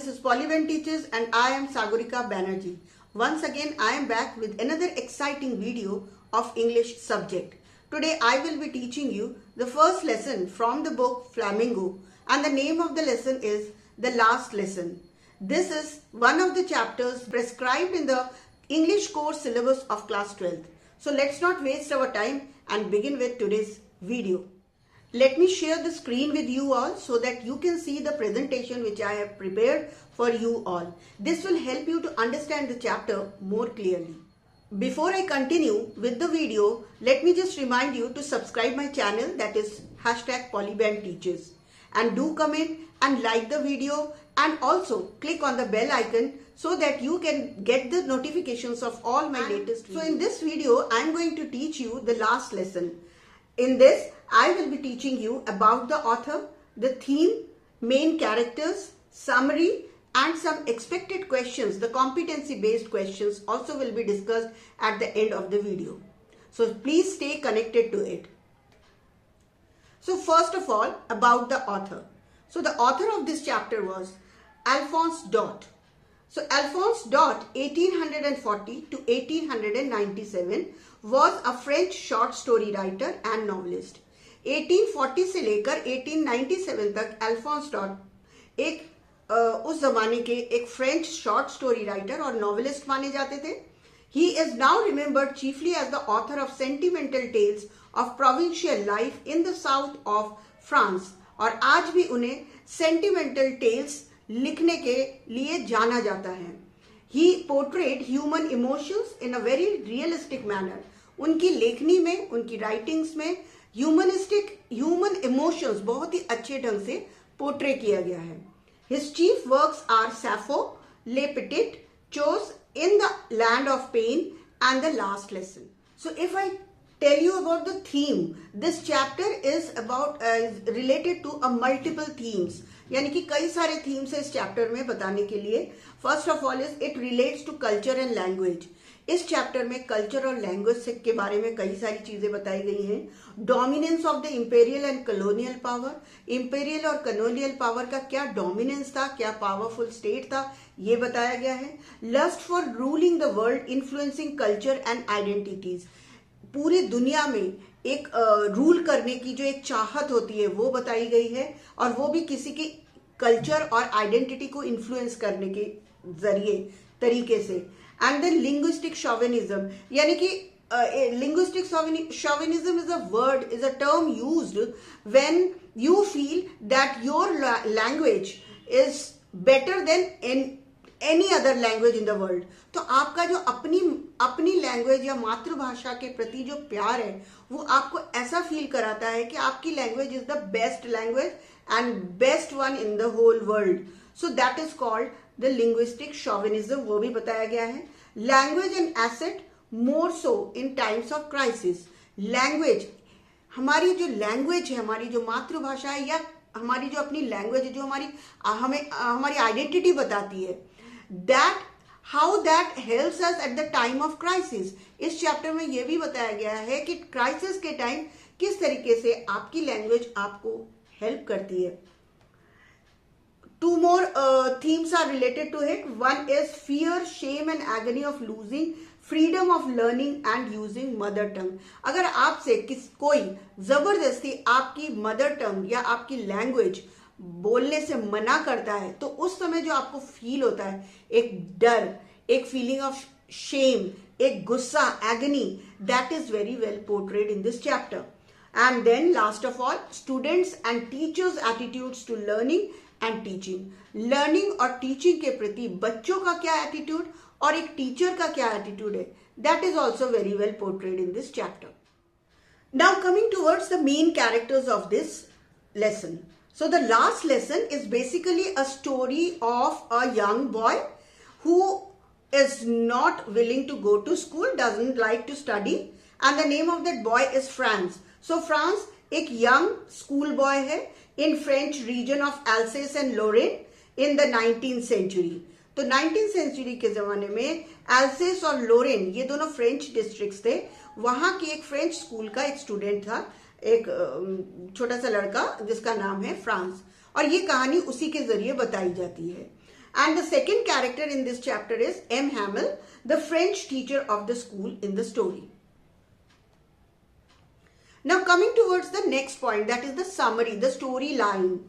this is Polyben Teachers and I am Sagurika Banerjee. Once again, I am back with another exciting video of English subject. Today, I will be teaching you the first lesson from the book Flamingo, and the name of the lesson is The Last Lesson. This is one of the chapters prescribed in the English course syllabus of class 12th. So let's not waste our time and begin with today's video. Let me share the screen with you all so that you can see the presentation which I have prepared for you all. This will help you to understand the chapter more clearly. Before I continue with the video, let me just remind you to subscribe my channel, that is #PolybenTeachers, and do comment and like the video, and also click on the bell icon so that you can get the notifications of all my latest videos. So in this video, I am going to teach you the last lesson. In this, I will be teaching you about the author, the theme, main characters, summary, and some expected questions. The competency-based questions also will be discussed at the end of the video. So please stay connected to it. So first of all, about the author. So the author of this chapter was Alphonse Daudet. So Alphonse Daudet, 1840 to 1897, was a French short story writer and novelist. 1840 से लेकर 1897 तक Alphons dot उस जमाने के एक French short story writer और novelist माने जाते थे. He is now remembered chiefly as the author of sentimental tales of provincial life in the south of France. और आज भी उन्हें sentimental tales लिखने के लिए जाना जाता है. He portrayed human emotions in a very realistic manner. उनकी लेखनी में, उनकी राइटिंग्स में ह्यूमन इमोशंस बहुत ही अच्छे ढंग से पोर्ट्रे किया गया है. His chief works are Sappho, Le Petit, Chose, In the Land of Pain, and The Last Lesson. So if I tell you about the theme, this chapter is about related to a multiple themes. यानी कि कई सारे themes है इस chapter में बताने के लिए. First of all is it relates to culture and language. इस चैप्टर में कल्चर और लैंग्वेज के बारे में कई सारी चीजें बताई गई हैं. Dominance of the imperial and colonial power. Imperial और कॉलोनियल पावर का क्या डोमिनेंस था, क्या पावरफुल स्टेट था, ये बताया गया है. Lust for ruling the world influencing culture and identities. पूरी दुनिया में एक रूल करने की जो एक चाहत होती है वो बताई गई है, और वो भी किसी की कल्चर और आइडेंटिटी को इन्फ्लुएंस करने के जरिए तरीके से. And then linguistic chauvinism, यानी कि linguistic chauvinism is a word, is a term used when you feel that your language is better than in any other language in the world. तो आपका जो अपनी लैंग्वेज या मातृभाषा के प्रति जो प्यार है वो आपको ऐसा फील कराता है कि आपकी language is the best language and best one in the whole world. So that is called the linguistic chauvinism. वो भी बताया गया है. Language and asset more so in times of crisis. Language, हमारी जो लैंग्वेज है, हमारी जो मातृभाषा है, या हमारी जो अपनी लैंग्वेज है जो हमारी आइडेंटिटी बताती है, that how that helps us at the time of crisis. इस चैप्टर में यह भी बताया गया है कि क्राइसिस के टाइम किस तरीके से आपकी लैंग्वेज आपको हेल्प करती है. Two more themes are related to it. One is fear, shame and agony of losing freedom of learning and using mother tongue. अगर आपसे कोई जबरदस्ती आपकी मदर टंग या आपकी लैंग्वेज बोलने से मना करता है तो उस समय जो आपको फील होता है, एक डर, एक फीलिंग ऑफ शेम, एक गुस्सा, agony, that is very well portrayed in this chapter. And then last of all, students and teachers' attitudes to learning and teaching. Learning और टीचिंग के प्रति बच्चों का क्या एटीट्यूड और एक टीचर का क्या एटीट्यूड है, that is also very well portrayed in this chapter. Now coming towards the main characters of this lesson. So the last lesson is basically a story of a young boy who is not willing to go to school, doesn't like to study, and the name of that boy is Franz. So Franz एक young school boy है in French region of Alsace and Lorraine in the 19th century. तो 19th century के जमाने में Alsace और Lorraine ये दोनों French districts थे. वहाँ की एक फ्रेंच स्कूल का एक स्टूडेंट था, एक छोटा सा लड़का जिसका नाम है फ्रांस, और ये कहानी उसी के जरिए बताई जाती है. And the second character in this chapter is M. Hamel, the French teacher of the school in the story. Now coming towards the next point, that is the summary, the storyline.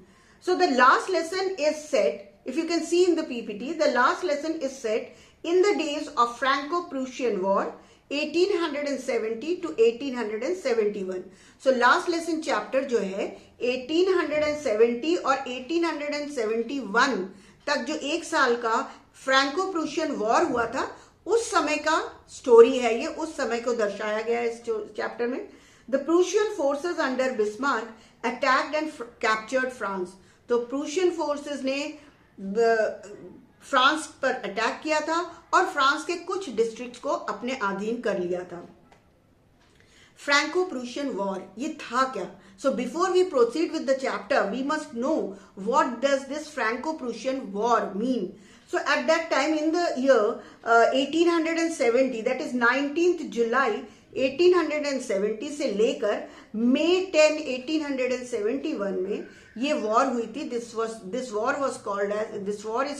So the last lesson is set, if you can see in the PPT, the last lesson is set in the days of Franco-Prussian War 1870 to 1871. So last lesson chapter जो है 1870 और 1871 तक जो एक साल का Franco Prussian war हुआ था, उस समय का स्टोरी है ये, उस समय को दर्शाया गया है इस चैप्टर में. The Prussian forces under Bismarck attacked and captured France. तो प्रूशियन फोर्सेस ने फ्रांस पर अटैक किया था और फ्रांस के कुछ डिस्ट्रिक्ट को अपने अधीन कर लिया था. फ्रैंको प्रूशियन वॉर, ये था क्या? So before we proceed with the chapter we must know what does this Franco Prussian war mean. So at that time in the year 1870, that is 19th July 1870 से लेकर May 10, 1871 में ये war हुई थी. This war is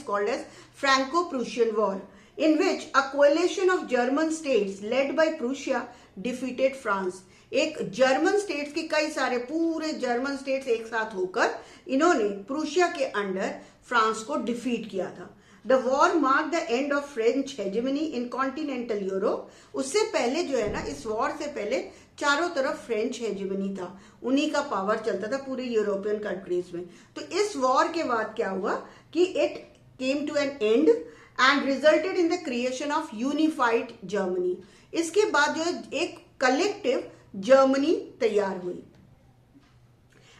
called as Franco-Prussian War, in which a coalition of German states led by Prussia defeated France. एक German states के कई सारे पूरे जर्मन स्टेट्स एक साथ होकर इन्होंने प्रूशिया के अंडर फ्रांस को डिफीट किया था. The war mark the end of French hegemony in continental Europe. उससे पहले जो है ना, इस वॉर से पहले चारों तरफ फ्रेंच हेजेमनी था, उन्हीं का पावर चलता था पूरे यूरोपियन कंट्रीज में. तो इस वॉर के बाद क्या हुआ कि it came to an end and resulted in the creation of unified Germany. इसके बाद जो है एक कलेक्टिव जर्मनी तैयार हुई.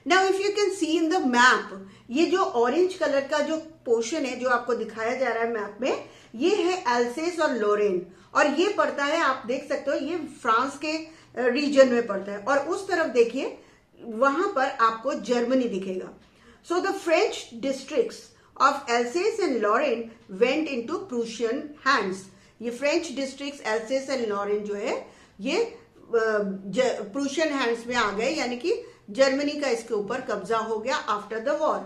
Now if you can see in the map, ये जो ऑरेंज कलर का जो पोर्शन है जो आपको दिखाया जा रहा है मैप में, ये है एल्सेस और लोरेन, और ये पड़ता है, आप देख सकते हो, ये फ्रांस के रीजन में पड़ता है. और उस तरफ देखिए, वहां पर आपको जर्मनी दिखेगा. So the French districts of Alsace and Lorraine went into Prussian hands. ये French districts Alsace and Lorraine जो है ये प्रूशियन हैंड्स में आ गए, यानी कि जर्मनी का इसके ऊपर कब्जा हो गया after the war.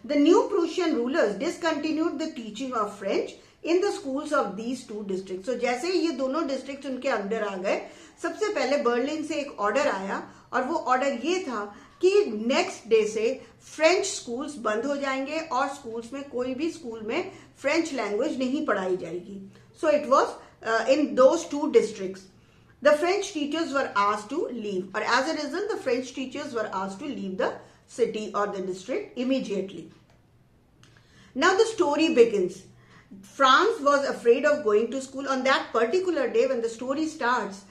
The new Prussian rulers discontinued the teaching of French in the schools of these two district. So जैसे ही ये दोनों डिस्ट्रिक्ट उनके अंदर आ गए, सबसे पहले बर्लिन से एक ऑर्डर आया, और वो ऑर्डर ये था कि नेक्स्ट डे से फ्रेंच स्कूल्स बंद हो जाएंगे और स्कूल्स में, कोई भी स्कूल में फ्रेंच लैंग्वेज नहीं पढ़ाई जाएगी. So it was in those two districts. The French teachers were asked to leave, or as a result the French teachers were asked to leave the city or the district immediately. Now the story begins. France was afraid of going to school on that particular day. When the story starts,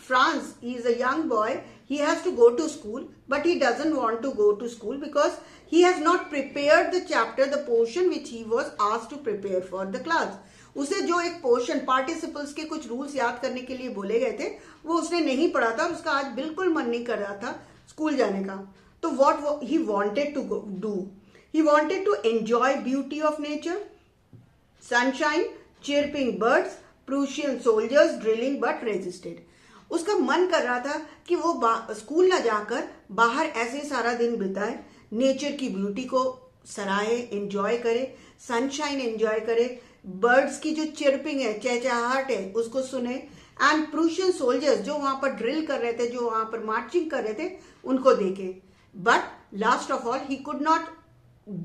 Franz, he is a young boy, he has to go to school, but he doesn't want to go to school because he has not prepared the chapter, the portion which he was asked to prepare for the class. उसे जो एक portion, participles के कुछ rules याद करने के लिए बोले गए थे, वो उसने नहीं पढ़ा था. उसका आज बिल्कुल मन नहीं कर रहा था स्कूल जाने का. तो what he wanted to do, he wanted to enjoy beauty of nature, sunshine, chirping birds, Prussian soldiers drilling, but resisted. उसका मन कर रहा था कि वो स्कूल ना जाकर बाहर ऐसे सारा दिन बिताए, नेचर की ब्यूटी को सराहे, एंजॉय करे, सनशाइन एंजॉय करे, बर्ड्स की जो चिरपिंग है, चहचहाहट है, उसको सुने, एंड प्रूशियन सोल्जर्स जो वहां पर ड्रिल कर रहे थे, जो वहां पर मार्चिंग कर रहे थे, उनको देखे. But last of all he could not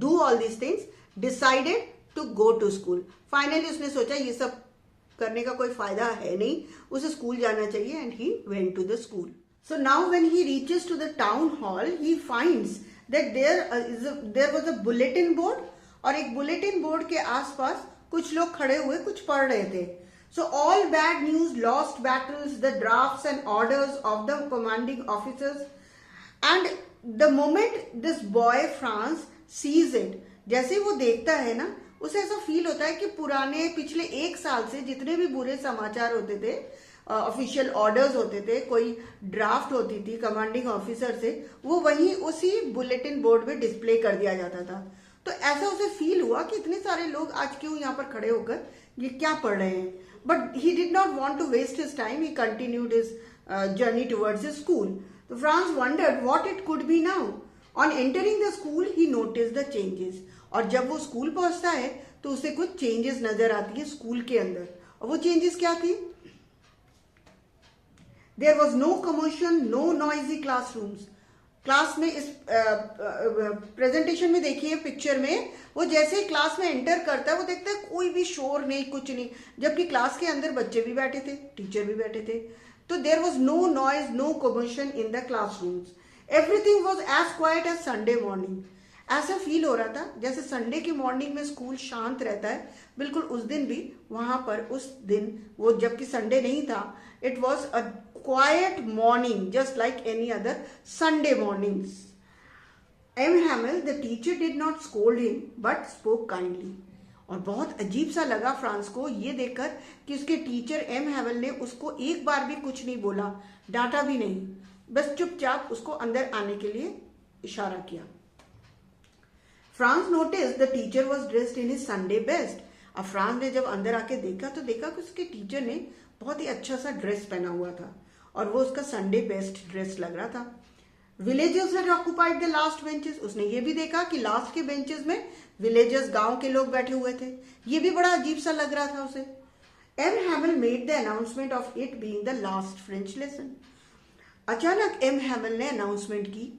do all these things, decided to go to school. Finally उसने सोचा ये सब करने का कोई फायदा है नहीं, उसे स्कूल जाना चाहिए, and he went to the school. So now when he reaches to the town hall, he finds that there was a bulletin board, और एक बुलेटिन बोर्ड के आसपास कुछ लोग खड़े हुए कुछ पढ़ रहे थे. So all bad news, lost battles, the drafts and orders of the commanding officers. And the moment this boy France sees it, जैसे वो देखता है ना, उसे ऐसा फील होता है कि पुराने पिछले एक साल से जितने भी बुरे समाचार होते थे, ऑफिशियल ऑर्डर्स होते थे, कोई ड्राफ्ट होती थी कमांडिंग ऑफिसर से, वो वहीं उसी बुलेटिन बोर्ड में डिस्प्ले कर दिया जाता था. तो ऐसा उसे फील हुआ कि इतने सारे लोग आज क्यों यहाँ पर खड़े होकर ये क्या पढ़ रहे हैं. But he did not want to waste his time, he continued his journey towards his school. तो Franz wondered what it could be now. On entering the school he notice the changes. और जब वो school पहुंचता है तो उसे कुछ changes नजर आती है स्कूल के अंदर। और वो चेंजेस क्या थी? There was no commotion, no noisy classrooms. Class में इस प्रेजेंटेशन में देखिए, पिक्चर में वो जैसे क्लास में एंटर करता है वो देखता है कोई भी शोर नहीं, कुछ नहीं, जबकि क्लास के अंदर बच्चे भी बैठे थे, टीचर भी बैठे थे। तो there was no noise, no commotion in the classrooms, everything was as quiet as Sunday morning. ऐसा फील हो रहा था जैसे संडे की मॉर्निंग में स्कूल शांत रहता है, बिल्कुल उस दिन भी वहां पर, उस दिन वो जबकि संडे नहीं था, it was a quiet morning just like any other Sunday mornings. M Hamel the teacher did not scold him but spoke kindly. और बहुत अजीब सा लगा फ्रांस को ये देखकर कि उसके टीचर एम हैमिल ने उसको एक बार भी कुछ नहीं बोला, डांटा भी नहीं, बस चुपचाप उसको अंदर आने के लिए इशारा किया। France notice the teacher was dressed in his Sunday best. अब फ्रांस ने जब अंदर आके देखा तो देखा कि उसके टीचर ने बहुत ही अच्छा सा ड्रेस पहना हुआ था और वो उसका संडे बेस्ट ड्रेस लग रहा था। Villagers had occupied the last benches. उसने ये भी देखा कि लास्ट के बेंचेस में विलेजर्स, गांव के लोग बैठे हुए थे। ये भी बड़ा अजीब सा लग रहा था उसे। M Hamel made the announcement of it being the last French lesson. अचानक एम हैमिल ने अनाउंसमेंट की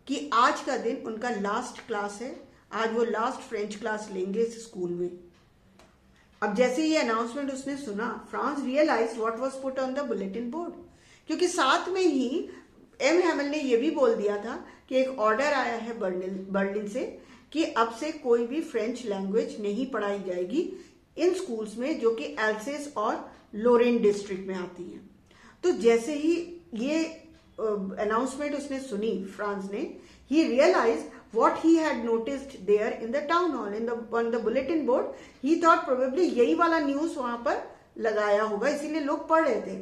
कि आज का दिन उनका लास्ट क्लास है, आज वो लास्ट फ्रेंच क्लास लेंगे इस स्कूल में। अब जैसे ये अनाउंसमेंट उसने सुना, Franz realise what was put on the bulletin board, क्योंकि साथ में ही एम हैमिल ने यह भी बोल दिया था कि एक ऑर्डर आया है बर्लिन से कि अब से कोई भी फ्रेंच लैंग्वेज नहीं पढ़ाई जाएगी इन स्कूल्स में जो कि एल्सेस और लोरेन डिस्ट्रिक्ट में आती हैं। तो जैसे ही ये अनाउंसमेंट उसने सुनी फ्रांस ने, he realized what he had noticed there in the town hall, on the bulletin board. He thought probably यही वाला न्यूज वहां पर लगाया होगा, इसीलिए लोग पढ़ रहे थे।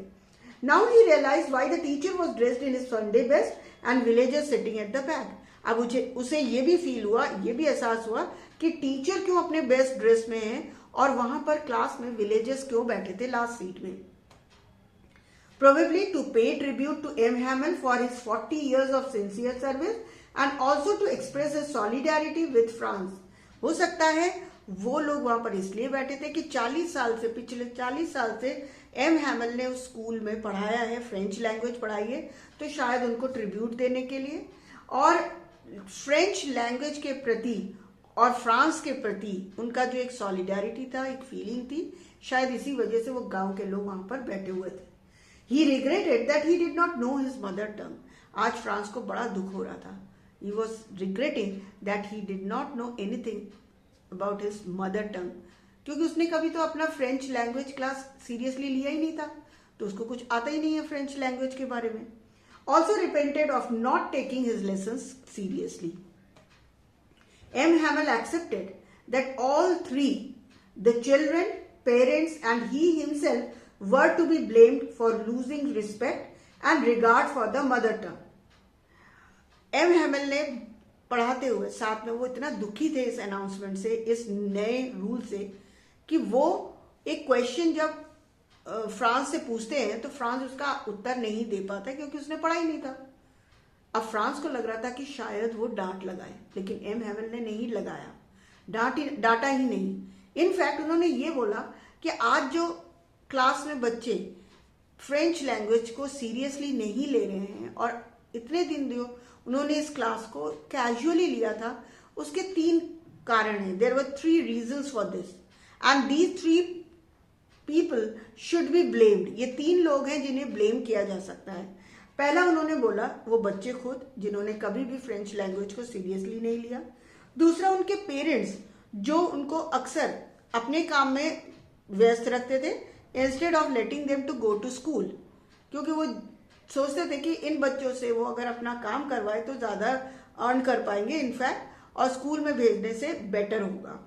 Now he realized why the teacher was dressed in his Sunday best and villagers sitting at the back. अब उसे ये भी फील हुआ, ये भी एहसास हुआ कि टीचर क्यों अपने बेस्ट ड्रेस में है और वहां पर क्लास में विलेजर्स क्यों बैठे थे लास्ट सीट में। Probably to pay tribute to M. Hamel for his 40 years of sincere service and also to express his solidarity with France. हो सकता है वो लोग वहां पर इसलिए बैठे थे कि 40 साल से, पिछले 40 साल से एम हैमिल ने उस स्कूल में पढ़ाया है, फ्रेंच लैंग्वेज पढ़ाई है, तो शायद उनको ट्रिब्यूट देने के लिए और फ्रेंच लैंग्वेज के प्रति और फ्रांस के प्रति उनका जो एक सॉलिडारिटी था, एक फीलिंग थी, शायद इसी वजह से वो गांव के लोग वहां पर बैठे हुए थे। He regretted that he did not know his mother tongue. आज फ्रांस को बड़ा दुख हो रहा था। He was regretting that he did not know anything about his mother tongue. क्योंकि उसने कभी तो अपना फ्रेंच लैंग्वेज क्लास सीरियसली लिया ही नहीं था, तो उसको कुछ आता ही नहीं है फ्रेंच लैंग्वेज के बारे में। Also repented of not taking his lessons seriously. M. Hamel accepted that all three, the children, parents and he himself were to be blamed for losing respect and regard for the mother tongue. M Hamel ने पढ़ाते हुए साथ में वो इतना दुखी थे इस अनाउंसमेंट से, इस नए रूल से, कि वो एक क्वेश्चन जब फ्रांस से पूछते हैं तो फ्रांस उसका उत्तर नहीं दे पाता क्योंकि उसने पढ़ा ही नहीं था। अब फ्रांस को लग रहा था कि शायद वो डांट लगाए, लेकिन एम हैमिल ने नहीं लगाया, डांटा ही नहीं। इनफैक्ट उन्होंने ये बोला कि आज जो क्लास में बच्चे फ्रेंच लैंग्वेज को सीरियसली नहीं ले रहे हैं और इतने दिन जो उन्होंने इस क्लास को कैजुअली लिया था, उसके 3 कारण हैं। There were 3 reasons for this and these 3 people should be blamed. ये 3 लोग हैं जिन्हें ब्लेम किया जा सकता है। पहला उन्होंने बोला वो बच्चे खुद, जिन्होंने कभी भी फ्रेंच लैंग्वेज को सीरियसली नहीं लिया। दूसरा उनके पेरेंट्स, जो उनको अक्सर अपने काम में व्यस्त रखते थे instead of letting them to go to school, क्योंकि वो सोचते थे कि इन बच्चों से वो अगर अपना काम करवाए तो ज्यादा अर्न कर पाएंगे इनफैक्ट, और स्कूल में भेजने से बेटर होगा।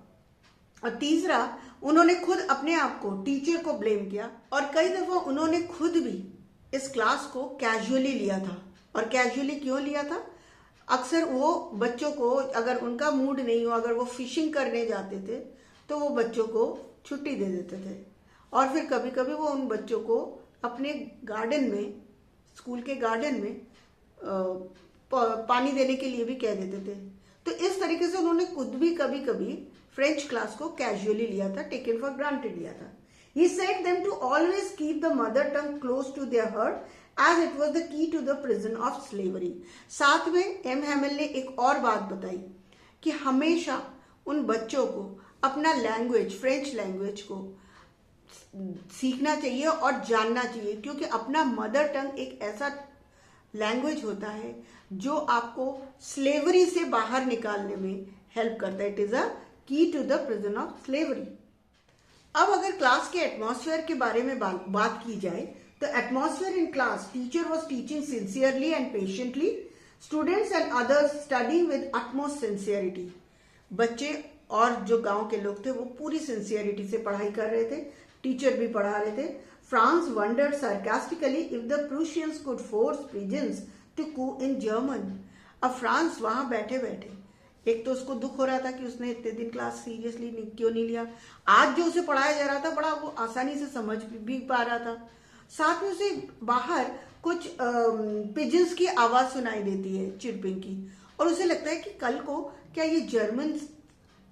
और तीसरा उन्होंने खुद अपने आप को, टीचर को ब्लेम किया और कई दफा उन्होंने खुद भी इस क्लास को कैजुअली लिया था। और कैजुअली क्यों लिया था? अक्सर वो बच्चों को, अगर उनका मूड नहीं हो, अगर वो फिशिंग करने जाते थे तो वो बच्चों को छुट्टी दे देते थे और फिर कभी कभी वो उन बच्चों को अपने गार्डन में, स्कूल के गार्डन में पानी देने के लिए भी कह देते थे। तो इस तरीके से उन्होंने खुद भी कभी कभी फ्रेंच क्लास को कैजुअली लिया था, टेकन फॉर ग्रांटेड लिया था. He said them to always keep the mother tongue close to their heart as it was the key to the prison of slavery. साथ में एम हैमिल ने एक और बात बताई कि हमेशा उन बच्चों को अपना लैंग्वेज, फ्रेंच लैंग्वेज को सीखना चाहिए और जानना चाहिए, क्योंकि अपना मदर टंग एक ऐसा लैंग्वेज होता है जो आपको स्लेवरी से बाहर निकालने में हेल्प करता है. It is a key to the prison of slavery. अब अगर क्लास के एटमॉस्फेयर के बारे में बात की जाए तो atmosphere in class, teacher was teaching sincerely and patiently, students and others studying with utmost sincerity. बच्चे और जो गांव के लोग थे वो पूरी सिंसियरिटी से पढ़ाई कर रहे थे, टीचर भी पढ़ा रहे थे. Franz wondered sarcastically if the Prussians could force pigeons to coo in German. अब फ्रांस वहां बैठे बैठे, एक तो उसको दुख हो रहा था कि उसने इतने दिन क्लास सीरियसली क्यों नहीं लिया. आज जो उसे पढ़ाया जा रहा था बड़ा वो आसानी से समझ भी पा रहा था. साथ में उसे बाहर कुछ पिजन्स की आवाज सुनाई देती है, चिरपिंग की, और उसे लगता है कि कल को क्या ये जर्मन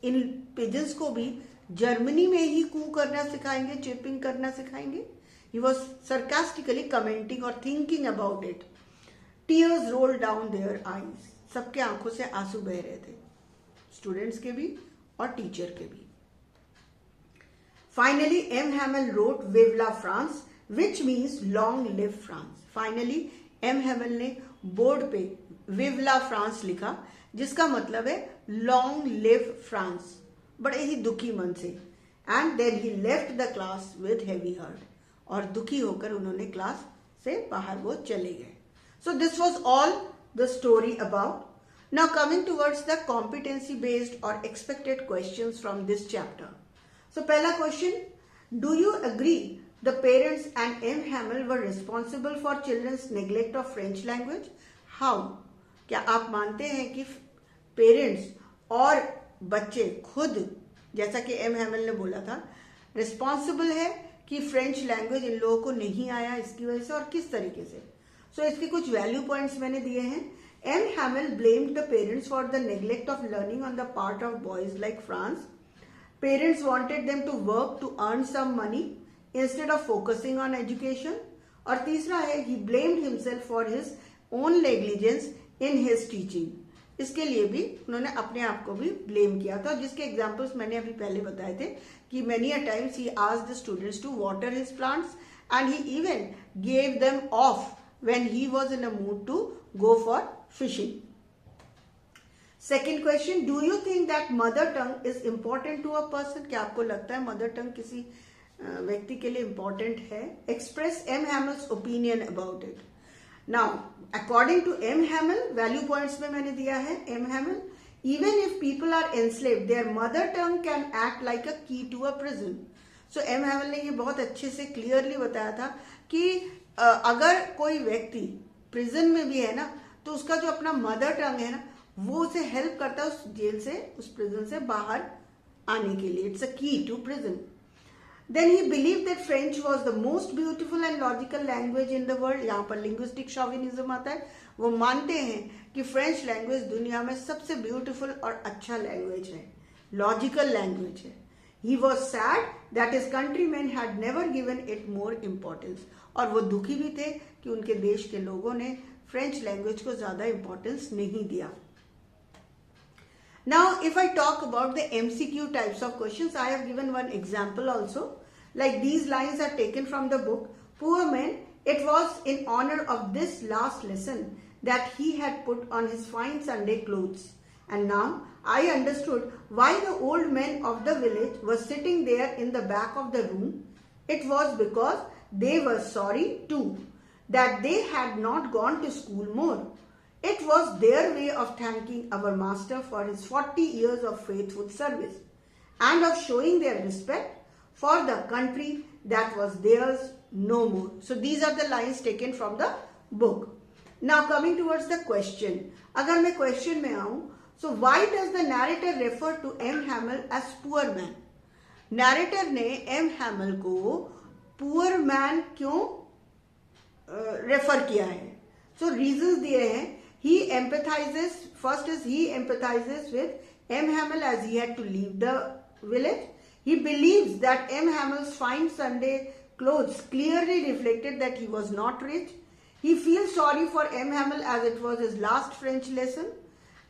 इन पिजन्स को भी जर्मनी में ही कू करना सिखाएंगे, चिरपिंग करना सिखाएंगे. He was sarcastically commenting or thinking about it. Tears rolled down their eyes. सबके आंखों से आंसू बह रहे थे, स्टूडेंट्स के भी और टीचर के भी. Finally, M. Hamel wrote Vive la France, which means long live France. Finally, M. Hamel ने बोर्ड पे Vive la France लिखा, जिसका मतलब है long live France, बड़े ही दुखी मन से. And then he left the class with heavy heart. और दुखी होकर उन्होंने क्लास से बाहर वो चले गए. So this was all the story about. Now coming towards the competency based or expected questions from this chapter. So पहला question, do you agree the parents and M. Hamel were responsible for children's neglect of French language? How? क्या आप मानते हैं कि parents और बच्चे खुद, जैसा कि एम हैमिल ने बोला था, रिस्पॉन्सिबल है कि फ्रेंच लैंग्वेज इन लोगों को नहीं आया इसकी वजह से, और किस तरीके से? सो इसके कुछ वैल्यू पॉइंट्स मैंने दिए हैं. M Hamel blamed the parents for the neglect of learning on the part of boys like Franz. Parents wanted them to work to earn some money instead of focusing on education. और तीसरा है, he blamed himself for his own negligence in his teaching. इसके लिए भी उन्होंने अपने आप को भी ब्लेम किया था, जिसके एग्जाम्पल्स मैंने अभी पहले बताए थे कि many a times he asked the students to water his plants and he even gave them off when he was in a mood to go for fishing. Second question, do you think that mother tongue is important to a person? क्या आपको लगता है mother tongue किसी व्यक्ति के लिए important है? Express M Hamel's opinion about it. Now, according to M. Hamel, value points में मैंने दिया है M. Hamel, even if people are enslaved, their mother tongue can act like a key to a prison. So M. Hamel ने ये बहुत अच्छे से clearly बताया था कि अगर कोई व्यक्ति प्रिजन में भी है ना, तो उसका जो अपना मदर टंग है ना, वो उसे हेल्प करता है उस जेल से, उस प्रिजन से बाहर आने के लिए. It's a key to prison. Then he believed that French was the most beautiful and logical language in the world. यहाँ पर linguistic chauvinism आता है. वो मानते हैं कि फ्रेंच लैंग्वेज दुनिया में सबसे ब्यूटीफुल और अच्छा लैंग्वेज है, लॉजिकल लैंग्वेज है. He was sad that his countrymen had never given it more importance. और वो दुखी भी थे कि उनके देश के लोगों ने फ्रेंच लैंग्वेज को ज्यादा इंपॉर्टेंस नहीं दिया. Now, if I talk about the MCQ types of questions, I have given one example also. Like these lines are taken from the book Poor Man. It was in honor of this last lesson that he had put on his fine Sunday clothes. And now I understood why the old men of the village were sitting there in the back of the room. It was because they were sorry too that they had not gone to school more. It was their way of thanking our master for his 40 years of faithful service and of showing their respect for the country that was theirs no more. So these are the lines taken from the book. Now coming towards the question. अगर मैं question में आऊं, so why does the narrator refer to M. Hamel as poor man? Narrator ने M. Hamel को poor man क्यों refer किया है? So reasons दिए हैं. He empathizes, first is he empathizes with M. Hamel as he had to leave the village. He believes that M. Hamel's fine Sunday clothes clearly reflected that he was not rich. He feels sorry for M. Hamel as it was his last French lesson,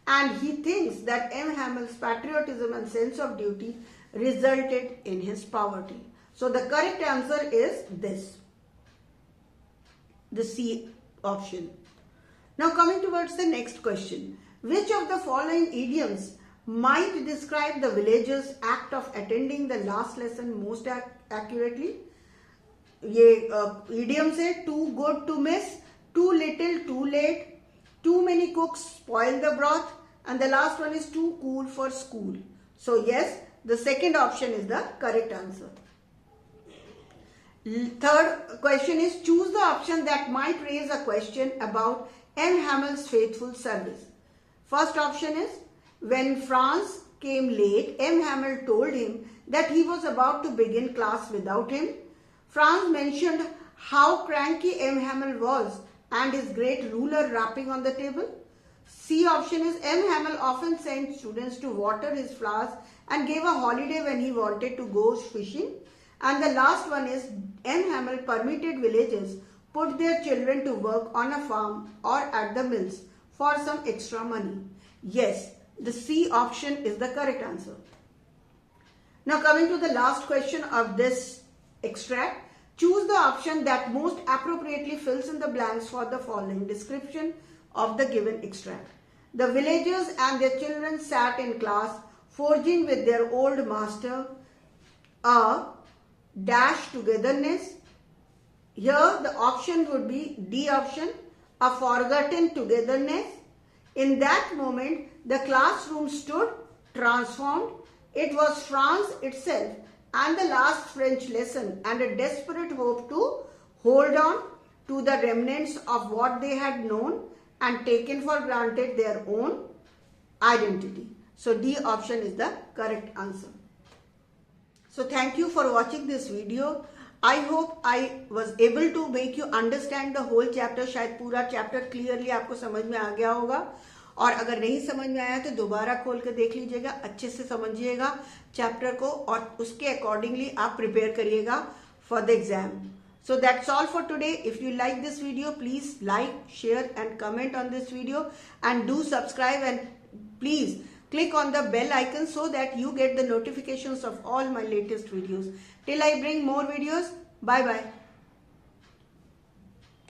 and he thinks that M. Hamel's patriotism and sense of duty resulted in his poverty. So the correct answer is this, the C option. Now coming towards the next question. Which of the following idioms might describe the villager's act of attending the last lesson most accurately? ये idioms है too good to miss, too little too late, too many cooks spoil the broth, and the last one is too cool for school. So yes, the second option is the correct answer. Third question is choose the option that might raise a question about M. Hamel's faithful service. First option is when Franz came late, M. Hamel told him that he was about to begin class without him. Franz mentioned how cranky M. Hamel was and his great ruler rapping on the table. C option is M. Hamel often sent students to water his flowers and gave a holiday when he wanted to go fishing. And the last one is M. Hamel permitted villagers put their children to work on a farm or at the mills for some extra money. Yes, the C option is the correct answer. Now coming to the last question of this extract, choose the option that most appropriately fills in the blanks for the following description of the given extract. The villagers and their children sat in class forging with their old master a dash togetherness. Here the option would be D option, a forgotten togetherness. In that moment, the classroom stood transformed. It was France itself and the last French lesson and a desperate hope to hold on to the remnants of what they had known and taken for granted their own identity. So D option is the correct answer. So thank you for watching this video. I hope I was able to make you understand the whole chapter. शायद पूरा chapter clearly आपको समझ में आ गया होगा, और अगर नहीं समझ में आया तो दोबारा खोल कर देख लीजिएगा, अच्छे से समझिएगा चैप्टर को और उसके अकॉर्डिंगली आप प्रिपेयर करिएगा for the exam. So that's all for today. If you like this video, please like, share and comment on this video, and do subscribe, and please click on the bell icon so that you get the notifications of all my latest videos. Till I bring more videos, bye bye.